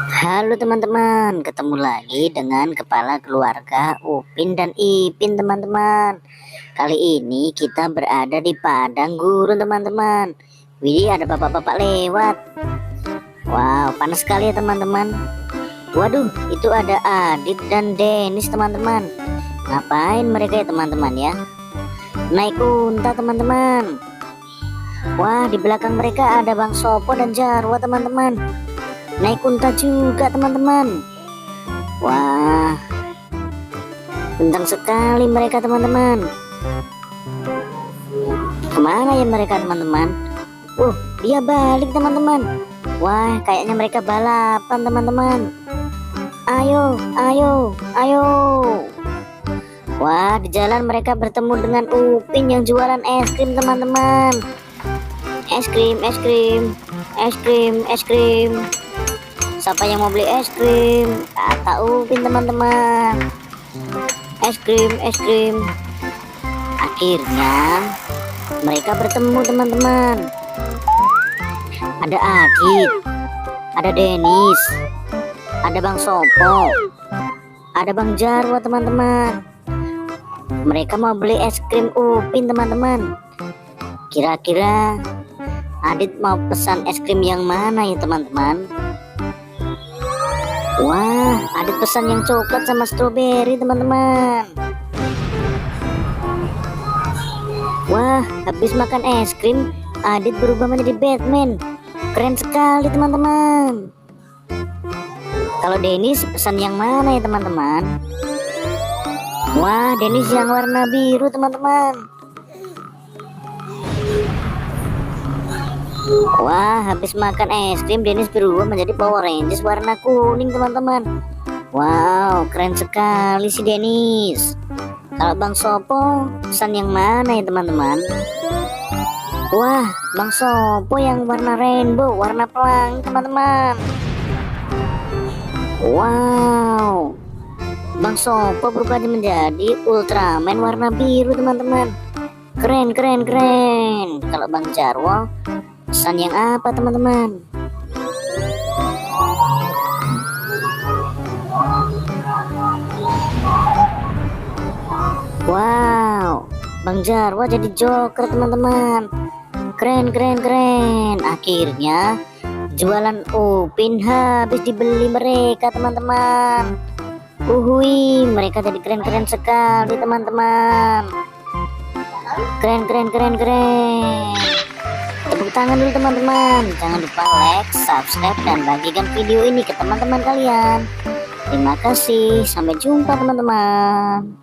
Halo teman-teman, ketemu lagi dengan kepala keluarga Upin dan Ipin teman-teman. Kali ini kita berada di padang gurun teman-teman. Widih, ada bapak-bapak lewat. Wow, panas sekali ya teman-teman. Waduh, itu ada Adit dan Denis teman-teman. Ngapain mereka ya teman-teman ya? Naik unta teman-teman. Wah, di belakang mereka ada Bang Sopo dan Jarwo teman-teman. Naik unta juga teman-teman. Wah, kencang sekali mereka teman-teman. Kemana ya mereka teman-teman? Dia balik teman-teman. Wah, kayaknya mereka balapan teman-teman. Ayo, ayo, ayo. Wah, di jalan mereka bertemu dengan Upin yang jualan es krim teman-teman. Es krim, es krim, es krim, es krim. Siapa yang mau beli es krim? Kata Upin teman-teman. Es krim, es krim. Akhirnya mereka bertemu teman-teman. Ada Adit, ada Denis, ada Bang Sopo, ada Bang Jarwo teman-teman. Mereka mau beli es krim Upin teman-teman. Kira-kira Adit mau pesan es krim yang mana ya teman-teman? Wah, Adit pesan yang coklat sama stroberi teman-teman. Wah, habis makan es krim Adit berubah menjadi Batman. Keren sekali teman-teman. Kalau Denis pesan yang mana ya teman-teman? Wah, Denis yang warna biru teman-teman. Wah, habis makan es krim Denis berubah menjadi Power Rangers warna kuning teman-teman. Wow, keren sekali si Denis. Kalau Bang Sopo pesan yang mana ya teman-teman? Wah, Bang Sopo yang warna rainbow, warna pelangi teman-teman. Wow, Bang Sopo berubah menjadi Ultraman warna biru teman-teman. Keren, keren, keren. Kalau Bang Jarwo pesan yang apa teman-teman? Wow, Bang Jarwo jadi Joker teman-teman. Keren, keren, keren. Akhirnya jualan Upin habis dibeli mereka teman-teman. Uhui, mereka jadi keren-keren sekali teman-teman. Keren, keren, keren, keren. Tepuk tangan dulu teman-teman. Jangan lupa like, subscribe, dan bagikan video ini ke teman-teman kalian. Terima kasih. Sampai jumpa teman-teman.